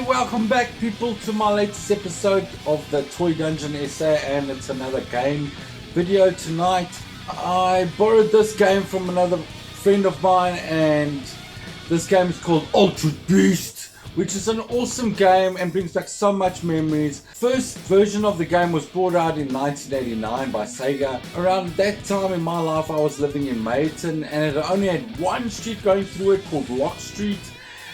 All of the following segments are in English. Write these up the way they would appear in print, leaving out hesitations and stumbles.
welcome back people to my latest episode of the Toy Dungeon SA, and it's another game video tonight. I borrowed this game from another friend of mine, and this game is called Altred, which is an awesome game and brings back so much memories. First version of the game was brought out in 1989 by Sega. Around that time in my life I was living in Mayton, and it only had one street going through it called Lock Street.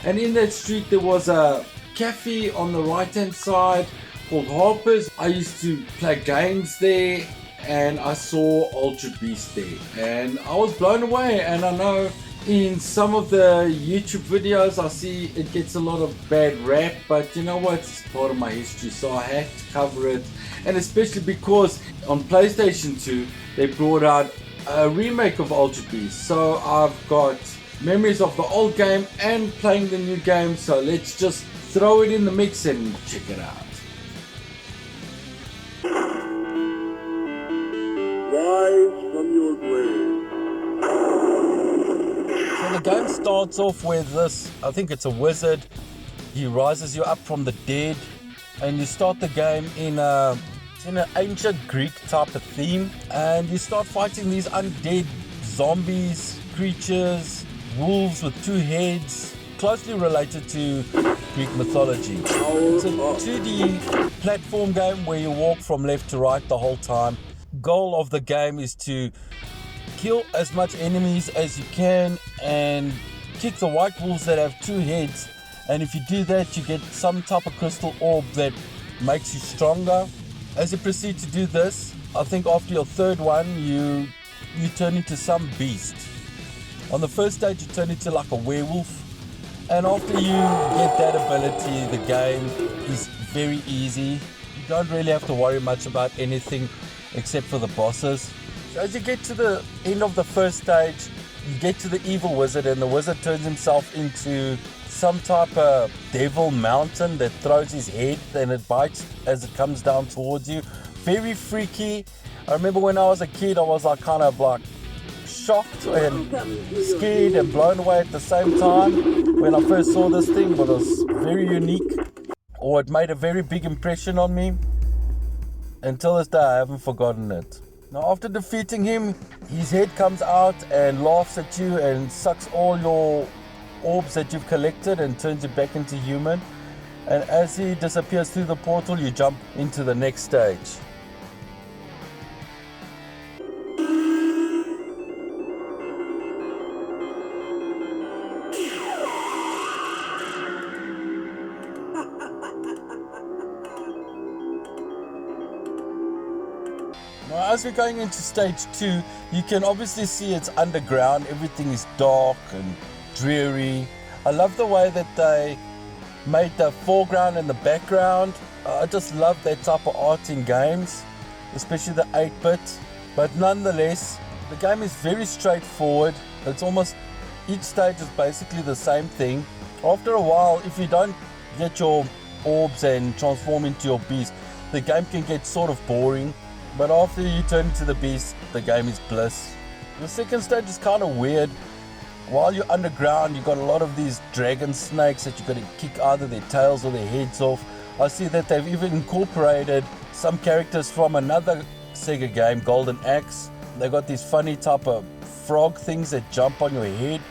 And in that street there was a cafe on the right hand side called Harper's. I used to play games there, and I saw Altred Beast there, and I was blown away. And I know in some of the YouTube videos I see it gets a lot of bad rap, but you know what, it's part of my history, so I had to cover it. And especially because on PlayStation 2 they brought out a remake of Altred Beast, so I've got memories of the old game and playing the new game, so let's just throw it in the mix and check it out. Rise from your grave. So the game starts off with this, I think it's a wizard. He rises you up from the dead, and you start the game in an ancient Greek type of theme, and you start fighting these undead zombies, creatures, wolves with two heads, closely related to Greek mythology. It's a 2D platform game where you walk from left to right the whole time. Goal of the game is to kill as much enemies as you can and kick the white wolves that have two heads, and if you do that you get some type of crystal orb that makes you stronger. As you proceed to do this, I think after your third one you turn into some beast. On the first stage you turn into like a werewolf, and after you get that ability the game is very easy. You don't really have to worry much about anything except for the bosses. So as you get to the end of the first stage, you get to the evil wizard, and the wizard turns himself into some type of devil mountain that throws his head and it bites as it comes down towards you. Very freaky. I remember when I was a kid I was like kind of like shocked and scared and blown away at the same time when I first saw this thing, but it was very unique, or it made a very big impression on me. Until this day I haven't forgotten it. Now after defeating him, his head comes out and laughs at you and sucks all your orbs that you've collected and turns you back into human, and as he disappears through the portal you jump into the next stage. Now, as we're going into stage 2, you can obviously see it's underground. Everything is dark and dreary. I love the way that they made the foreground and the background. I just love that type of art in games, especially the 8-bit. But nonetheless, the game is very straightforward. It's almost each stage is basically the same thing. After a while, if you don't get your orbs and transform into your beast, the game can get sort of boring. But after you turn into the beast, the game is bliss. The second stage is kind of weird. While you're underground, you've got a lot of these dragon snakes that you've got to kick either their tails or their heads off. I see that they've even incorporated some characters from another Sega game, Golden Axe. They've got these funny type of frog things that jump on your head.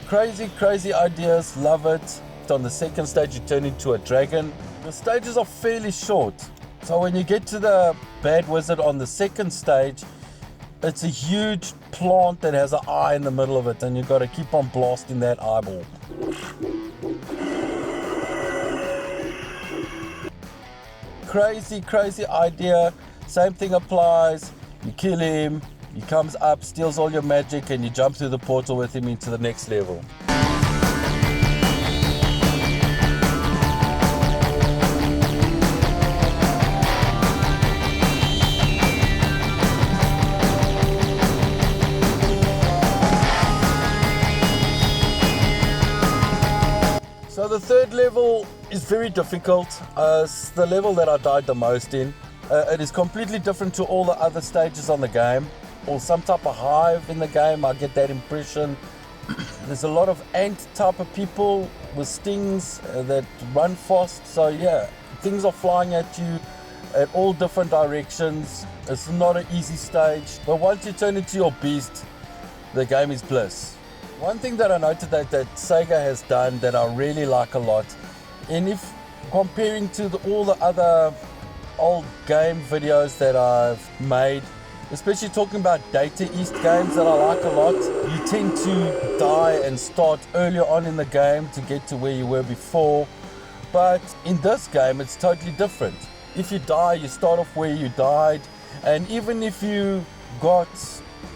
Crazy ideas, love it. On the second stage, you turn into a dragon. The stages are fairly short. So when you get to the bad wizard on the second stage, it's a huge plant that has an eye in the middle of it, and you've got to keep on blasting that eyeball. Crazy idea. Same thing applies. You kill him, he comes up, steals all your magic, and you jump through the portal with him into the next level. So the third level is very difficult. It's the level that I died the most in. It is completely different to all the other stages on the game, or some type of hive in the game. I get that impression. There's a lot of ant type of people with stings that run fast. So yeah, things are flying at you at all different directions. It's not an easy stage, but once you turn into your beast, the game is bliss. One thing that I noted that Sega has done that I really like a lot, and if comparing to all the other old game videos that I've made, especially talking about Data East games that I like a lot, you tend to die and start earlier on in the game to get to where you were before. But in this game, it's totally different. If you die, you start off where you died. And even if you got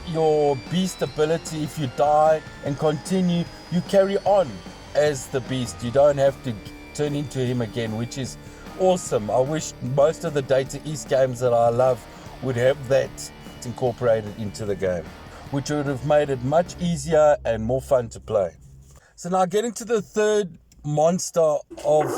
your beast ability, if you die and continue, you carry on as the beast. You don't have to turn into him again, which is awesome. I wish most of the Data East games that I love would have that incorporated into the game, which would have made it much easier and more fun to play. So now getting to the third monster of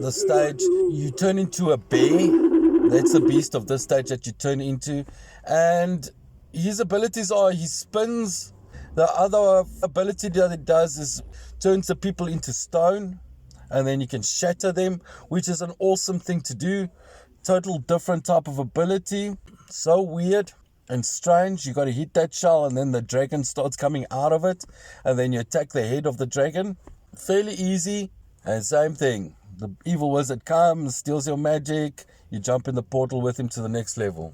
the stage, you turn into a bear. That's the beast of this stage that you turn into, and his abilities are he spins. The other ability that it does is turns the people into stone, and then you can shatter them, which is an awesome thing to do. Total different type of ability. So weird and strange. You got to hit that shell and then the dragon starts coming out of it, and then you attack the head of the dragon. Fairly easy. And same thing, the evil wizard comes, steals your magic, you jump in the portal with him to the next level.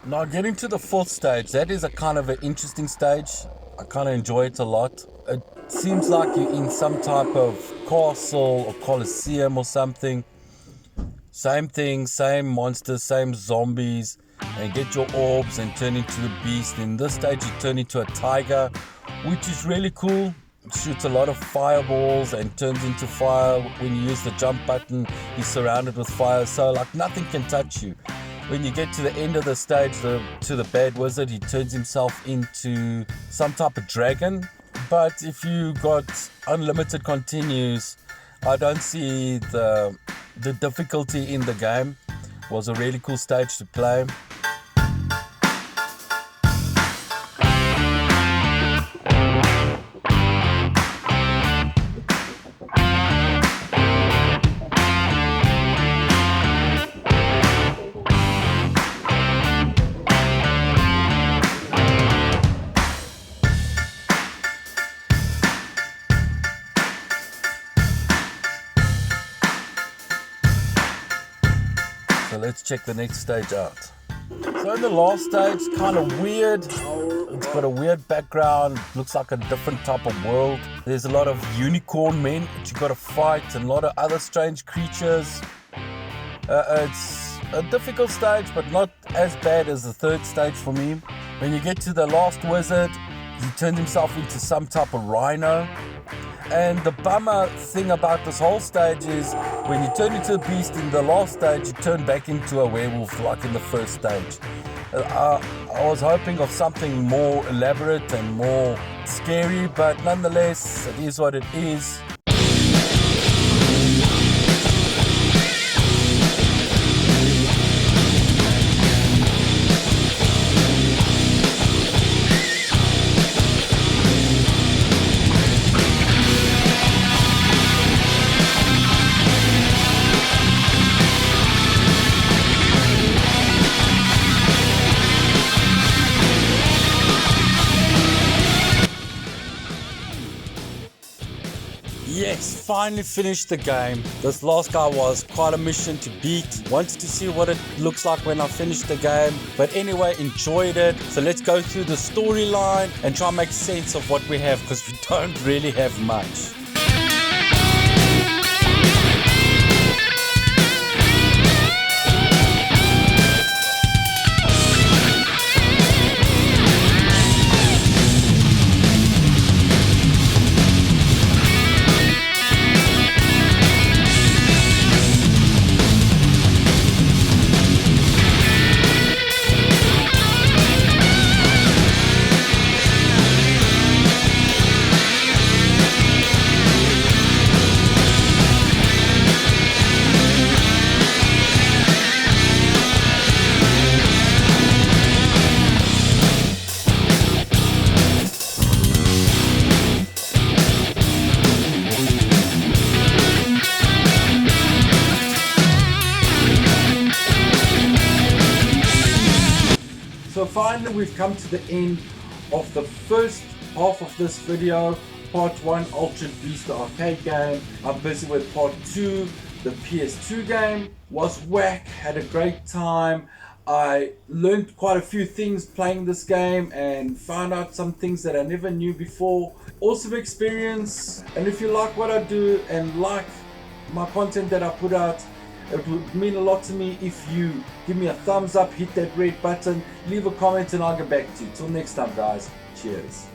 Now getting to the fourth stage, that is a kind of an interesting stage. I kind of enjoy it a lot. It seems like you're in some type of castle or coliseum or something. Same thing, same monsters, same zombies, and get your orbs and turn into a beast. In this stage you turn into a tiger, which is really cool. It shoots a lot of fireballs and turns into fire. When you use the jump button, you're surrounded with fire, so like nothing can touch you. When you get to the end of the stage, to the bad wizard, he turns himself into some type of dragon. But if you got unlimited continues, I don't see the difficulty in the game. It was a really cool stage to play. So let's check the next stage out. So in the last stage, kind of weird. It's got a weird background, looks like a different type of world. There's a lot of unicorn men that you got to fight and a lot of other strange creatures. It's a difficult stage, but not as bad as the third stage for me. When you get to the last wizard, he turns himself into some type of rhino. And the bummer thing about this whole stage is when you turn into a beast in the last stage, you turn back into a werewolf like in the first stage. I was hoping of something more elaborate and more scary, but nonetheless, it is what it is. Yes, finally finished the game. This last guy was quite a mission to beat. Wanted to see what it looks like when I finish the game. But anyway, enjoyed it. So let's go through the storyline and try and make sense of what we have, because we don't really have much. we've come to the end of the first half of this video. Part 1, Altred Beast, the arcade game. I'm busy with part 2, the PS2 game. Was whack, had a great time. I learned quite a few things playing this game and found out some things that I never knew before. Awesome experience, and if you like what I do and like my content that I put out, it would mean a lot to me if you give me a thumbs up, hit that red button, leave a comment, and I'll get back to you. Till next time, guys. Cheers.